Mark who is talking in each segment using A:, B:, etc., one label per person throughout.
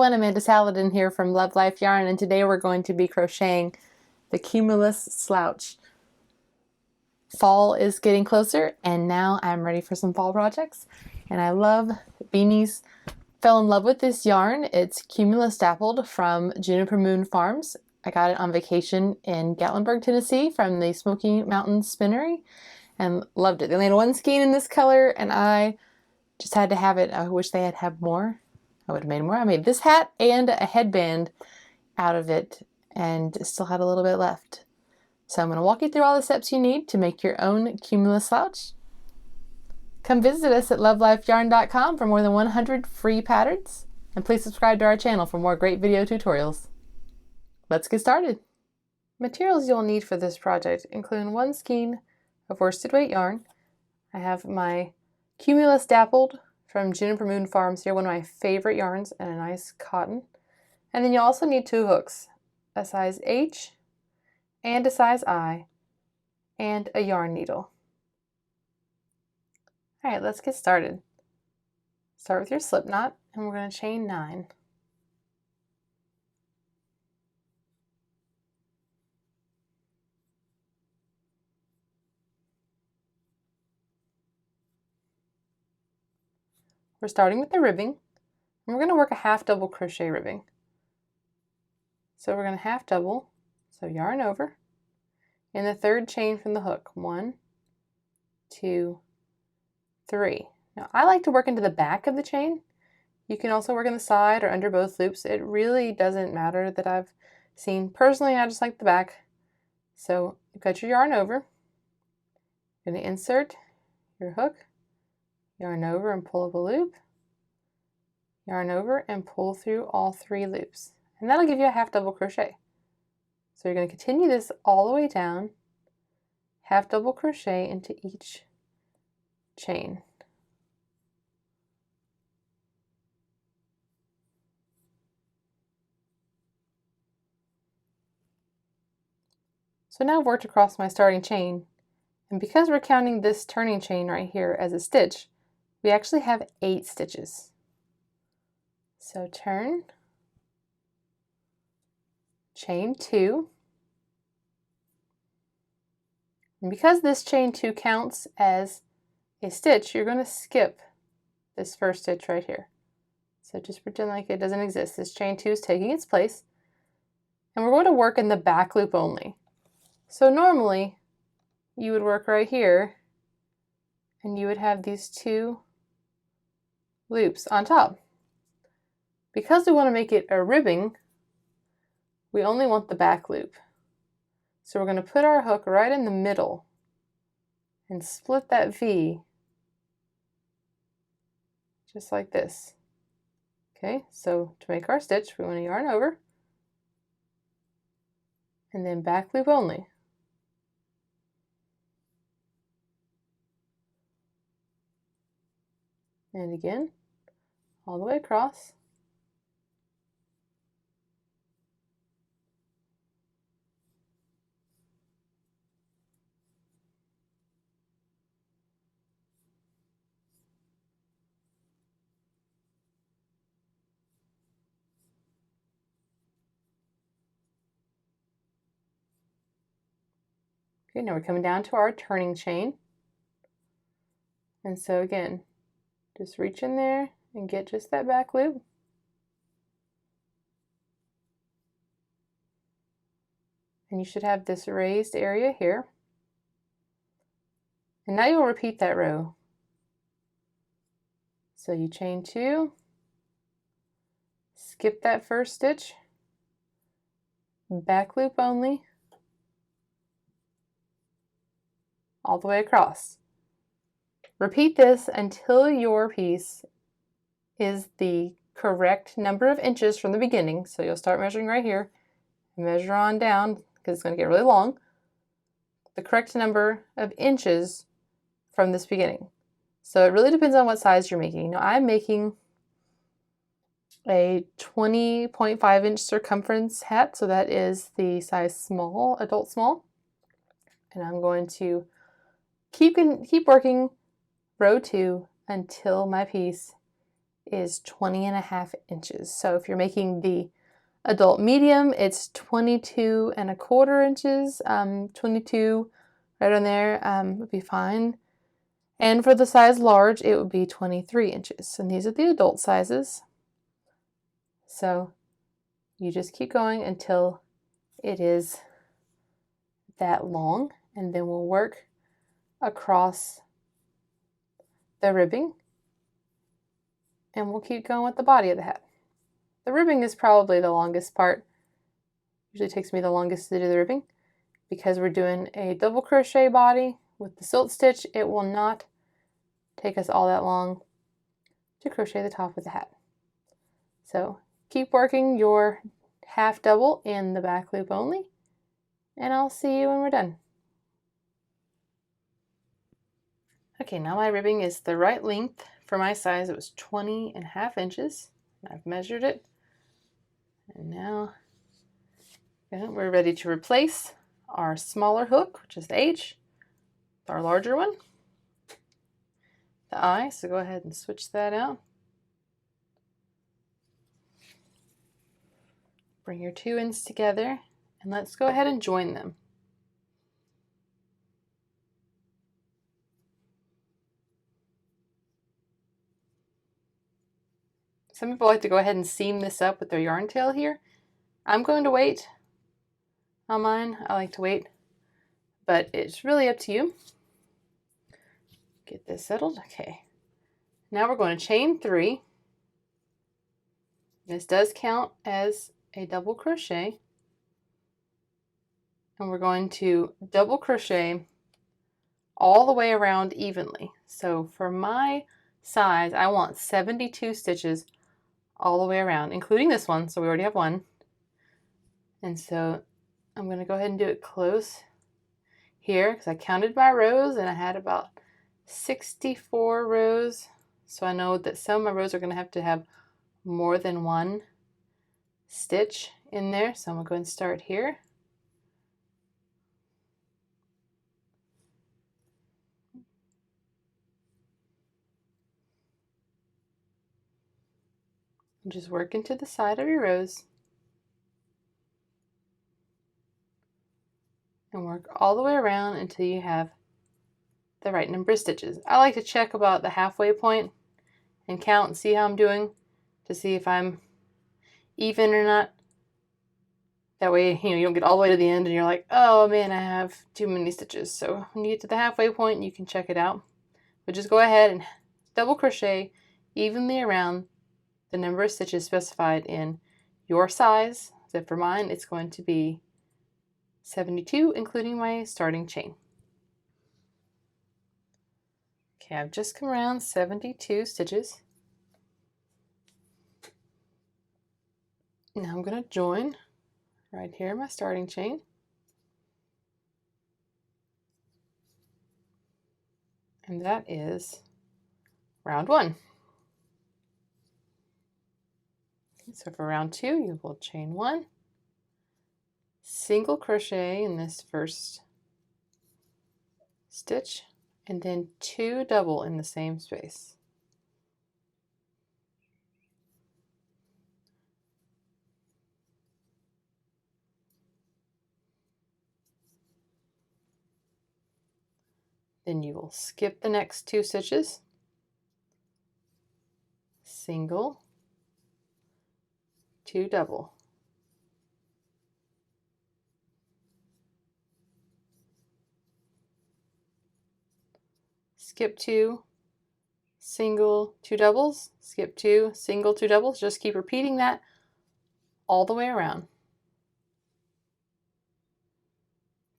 A: everyone, Amanda Saladin here from Love Life Yarn, and today we're going to be crocheting the Cumulus Slouch. Fall is getting closer and now I'm ready for some fall projects, and I love beanies. Fell in love with this yarn. It's Cumulus Dappled from Juniper Moon Farms. I got it on vacation in Gatlinburg, Tennessee from the Smoky Mountains Spinnery and loved it. They only had one skein in this color and I just had to have it. I wish they had more. I would have made more. I made this hat and a headband out of it and still had a little bit left. So I'm going to walk you through all the steps you need to make your own Cumulus Slouch. Come visit us at love.life.yarn.com for more than 100 free patterns. And please subscribe to our channel for more great video tutorials. Let's get started. Materials you'll need for this project include one skein of worsted weight yarn. I have my Cumulus Dappled from Juniper Moon Farms here, one of my favorite yarns, and a nice cotton. And then you also need two hooks, a size H and a size I, and a yarn needle. All right, let's get started. Start with your slip knot, and we're going to chain 9. We're starting with the ribbing, and we're going to work a half double crochet ribbing. So we're going to half double, so yarn over, in the third chain from the hook. 1, 2, 3. Now I like to work into the back of the chain. You can also work on the side or under both loops. It really doesn't matter that I've seen. Personally, I just like the back. So you cut your yarn over. You're going to insert your hook, yarn over and pull up a loop, yarn over and pull through all 3 loops. And that'll give you a half double crochet. So you're going to continue this all the way down, half double crochet into each chain. So now I've worked across my starting chain, and because we're counting this turning chain right here as a stitch, we actually have 8 stitches. So turn, chain 2, and because this chain 2 counts as a stitch, you're going to skip this first stitch right here. So just pretend like it doesn't exist. This chain 2 is taking its place, and we're going to work in the back loop only. So normally you would work right here and you would have these 2 loops on top. Because we want to make it a ribbing, we only want the back loop. So we're going to put our hook right in the middle and split that V just like this. Okay, so to make our stitch, we want to yarn over and then back loop only. And again, all the way across. Okay, now we're coming down to our turning chain. And so again, just reach in there and get just that back loop. And you should have this raised area here. And now you'll repeat that row. So you chain 2, skip that first stitch, back loop only, all the way across. Repeat this until your piece is the correct number of inches from the beginning. So you'll start measuring right here and measure on down because it's going to get really long. The correct number of inches from this beginning. So it really depends on what size you're making. Now I'm making a 20.5 inch circumference hat, so that is the size small, adult small. And I'm going to keep working row 2 until my piece is 20.5 inches. So if you're making the adult medium, it's 22.25 inches. 22 right on there would be fine. And for the size large, it would be 23 inches. And these are the adult sizes. So you just keep going until it is that long, and then we'll work across the ribbing, and we'll keep going with the body of the hat. The ribbing is probably the longest part. Usually takes me the longest to do the ribbing. Because we're doing a double crochet body with the silt stitch, it will not take us all that long to crochet the top of the hat. So keep working your half double in the back loop only, and I'll see you when we're done. Okay, now my ribbing is the right length for my size. It was 20.5 inches. I've measured it, and now we're ready to replace our smaller hook, which is the H, with our larger one, the I. So go ahead and switch that out. Bring your two ends together, and let's go ahead and join them. Some people like to go ahead and seam this up with their yarn tail here. I'm going to wait on mine. I like to wait, but it's really up to you. Get this settled. Okay. Now we're going to chain 3. This does count as a double crochet. And we're going to double crochet all the way around evenly. So for my size, I want 72 stitches all the way around, including this one. So we already have one. And so I'm going to go ahead and do it close here because I counted my rows and I had about 64 rows. So I know that some of my rows are going to have more than one stitch in there. So I'm going to go ahead and start here. And just work into the side of your rows. And work all the way around until you have the right number of stitches. I like to check about the halfway point and count and see how I'm doing to see if I'm even or not. That way, you don't get all the way to the end and you're like, oh man, I have too many stitches. So when you get to the halfway point, you can check it out. But just go ahead and double crochet evenly around the number of stitches specified in your size. So for mine, it's going to be 72, including my starting chain. Okay, I've just come around 72 stitches. Now I'm going to join right here in my starting chain. And that is round 1. So for round 2, you will chain 1, single crochet in this first stitch, and then 2 double in the same space. Then you will skip the next 2 stitches, single, 2 double. Skip 2, single, 2 doubles, skip 2, single, 2 doubles. Just keep repeating that all the way around.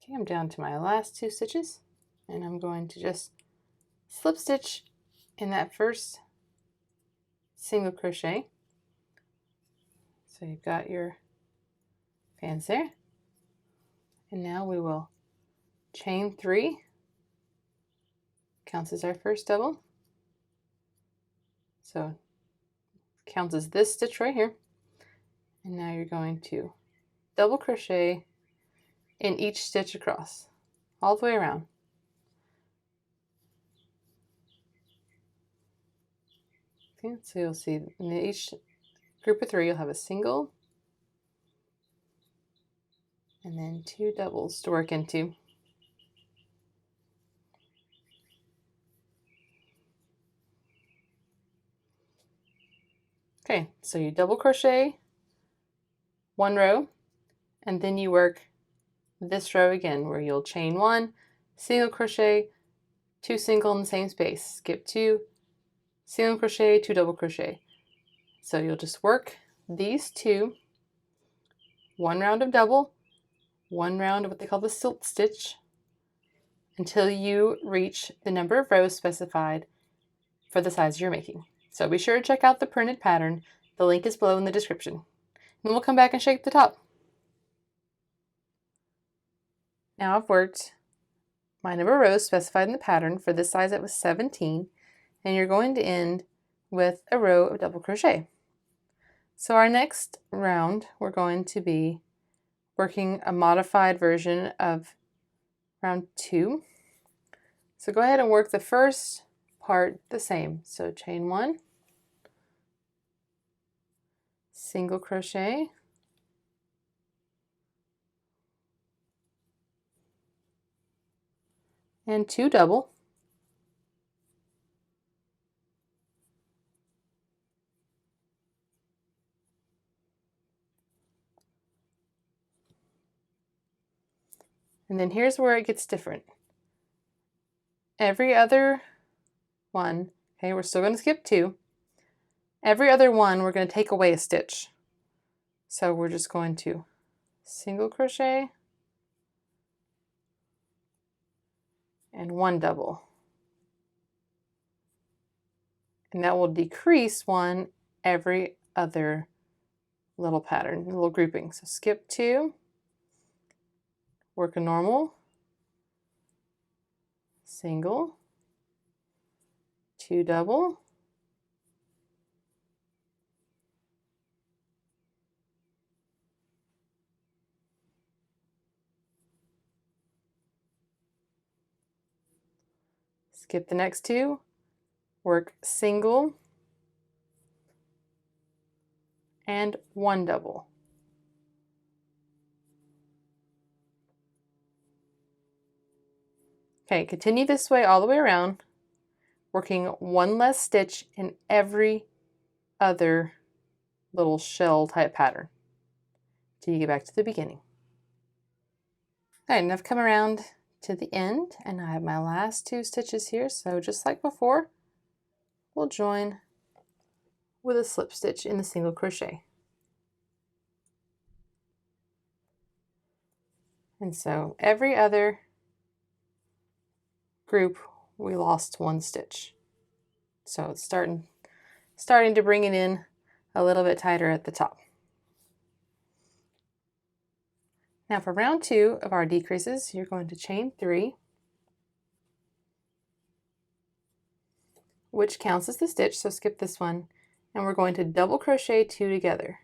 A: Okay, I'm down to my last 2 stitches, and I'm going to just slip stitch in that first single crochet. So you've got your fans there. And now we will chain 3, counts as our first double. So counts as this stitch right here. And now you're going to double crochet in each stitch across, all the way around. Okay, so you'll see in each group of 3 you'll have a single and then 2 doubles to work into. Okay, so you double crochet 1 row, and then you work this row again where you'll chain 1, single crochet, 2 single in the same space, skip 2, single crochet, 2 double crochet. So you'll just work these 2, 1 round of double, 1 round of what they call the silt stitch, until you reach the number of rows specified for the size you're making. So be sure to check out the printed pattern. The link is below in the description. And then we'll come back and shape the top. Now I've worked my number of rows specified in the pattern. For this size it was 17, and you're going to end with a row of double crochet. So our next round we're going to be working a modified version of round 2. So go ahead and work the first part the same. So chain 1, single crochet, and 2 double, and then here's where it gets different. Every other one, okay, we're still going to skip 2. Every other one we're going to take away a stitch. So we're just going to single crochet and 1 double. And that will decrease 1 every other little pattern, little grouping. So skip 2, work a normal, single, 2 double, skip the next 2, work single and 1 double. Okay, continue this way all the way around, working 1 less stitch in every other little shell type pattern till you get back to the beginning. All right, and I've come around to the end and I have my last 2 stitches here. So just like before, we'll join with a slip stitch in the single crochet. And so every other group we lost 1 stitch. So it's starting to bring it in a little bit tighter at the top. Now for round 2 of our decreases, you're going to chain 3, which counts as the stitch, so skip this one, and we're going to double crochet 2 together.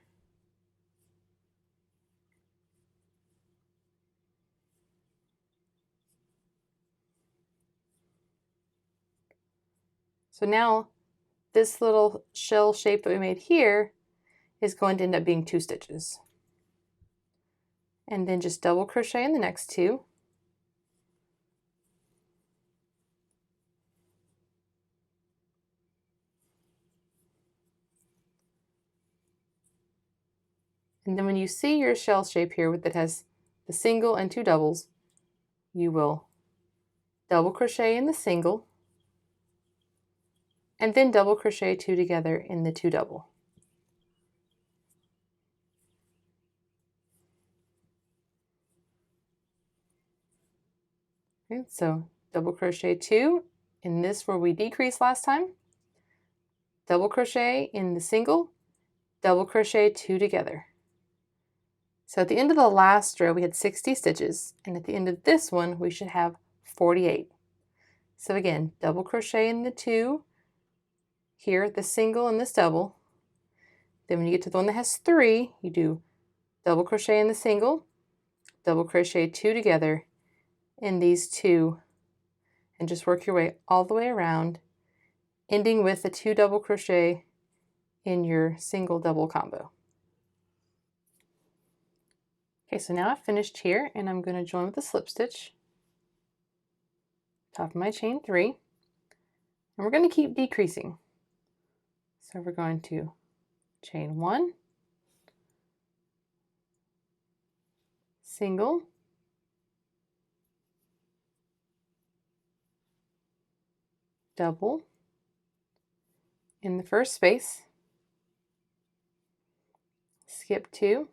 A: So now this little shell shape that we made here is going to end up being 2 stitches. And then just double crochet in the next 2. And then when you see your shell shape here that has the single and 2 doubles, you will double crochet in the single and then double crochet 2 together in the 2 double. Okay, so double crochet 2 in this where we decreased last time, double crochet in the single, double crochet 2 together. So at the end of the last row we had 60 stitches, and at the end of this one we should have 48. So again, double crochet in the 2 here, the single and this double. Then when you get to the one that has 3, you do double crochet in the single, double crochet 2 together in these 2, and just work your way all the way around, ending with a 2 double crochet in your single double combo. Okay, so now I've finished here, and I'm going to join with a slip stitch, top of my chain 3, and we're going to keep decreasing. So we're going to chain 1, single, double in the first space, skip 2,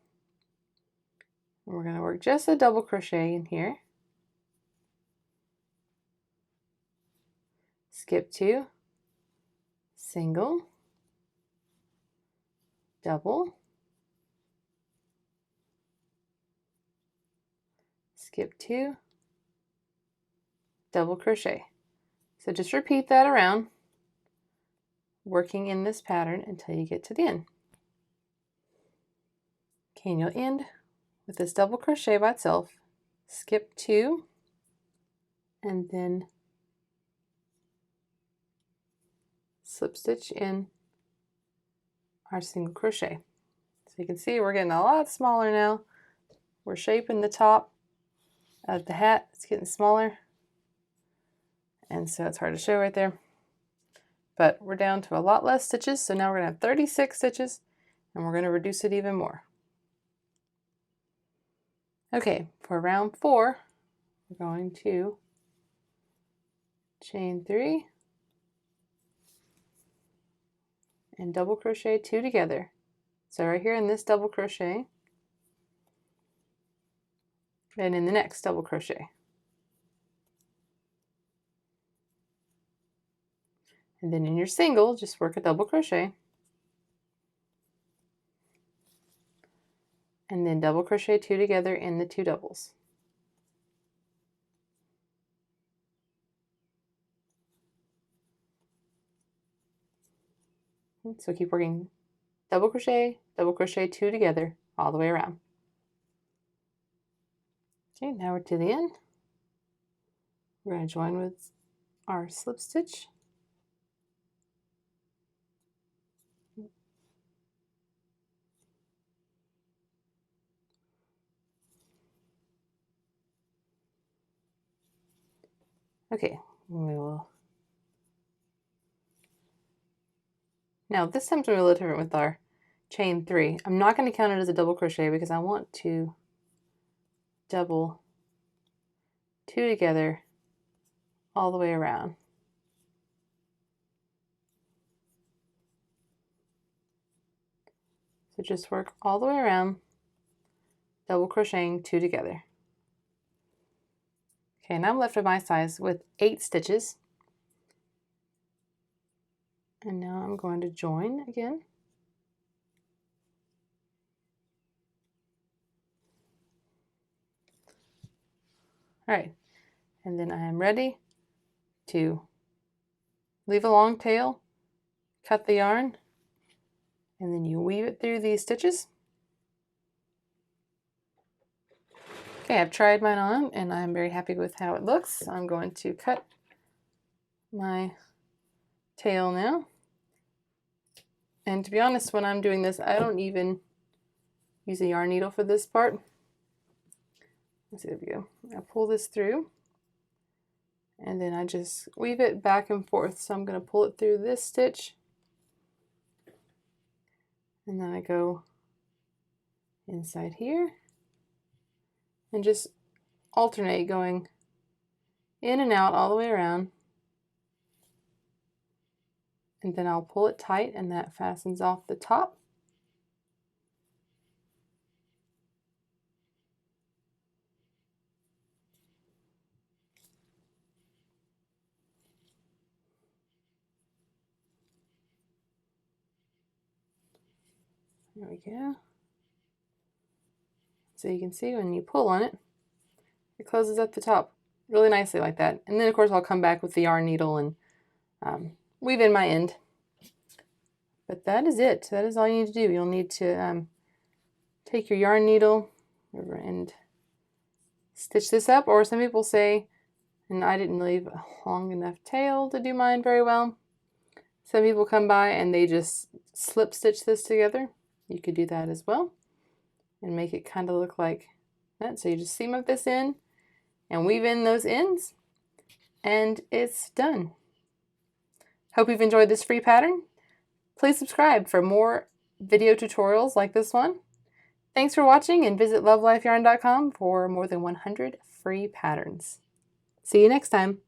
A: and we're going to work just a double crochet in here, skip 2, single, double, skip 2, double crochet. So just repeat that around, working in this pattern until you get to the end. Okay, and you'll end with this double crochet by itself, skip 2, and then slip stitch in our single crochet. So you can see we're getting a lot smaller now. We're shaping the top of the hat. It's getting smaller, and so it's hard to show right there. But we're down to a lot less stitches, so now we're going to have 36 stitches, and we're going to reduce it even more. Okay, for round 4, we're going to chain 3 and double crochet 2 together. So right here in this double crochet, and in the next double crochet. And then in your single, just work a double crochet, and then double crochet 2 together in the 2 doubles. So keep working double crochet 2 together all the way around. Okay, now we're to the end. We're going to join with our slip stitch. Okay, we will. Now this time's going to be a little different with our chain 3. I'm not going to count it as a double crochet because I want to double 2 together all the way around. So just work all the way around, double crocheting 2 together. Okay, now I'm left with my size with 8 stitches. And now I'm going to join again. All right, and then I am ready to leave a long tail, cut the yarn, and then you weave it through these stitches. Okay, I've tried mine on and I'm very happy with how it looks. So I'm going to cut my tail now. And to be honest, when I'm doing this, I don't even use a yarn needle for this part. Let's see, there we go. I pull this through and then I just weave it back and forth. So I'm going to pull it through this stitch and then I go inside here and just alternate going in and out all the way around. And then I'll pull it tight and that fastens off the top. There we go. So you can see when you pull on it, it closes at the top really nicely like that. And then of course I'll come back with the yarn needle and weave in my end. But that is it. That is all you need to do. You'll need to take your yarn needle and stitch this up, or some people say, and I didn't leave a long enough tail to do mine very well, Some people come by and they just slip stitch this together. You could do that as well and make it kind of look like that. So you just seam up this end and weave in those ends and it's done. Hope you've enjoyed this free pattern. Please subscribe for more video tutorials like this one. Thanks for watching and visit love.life.yarn.com for more than 100 free patterns. See you next time.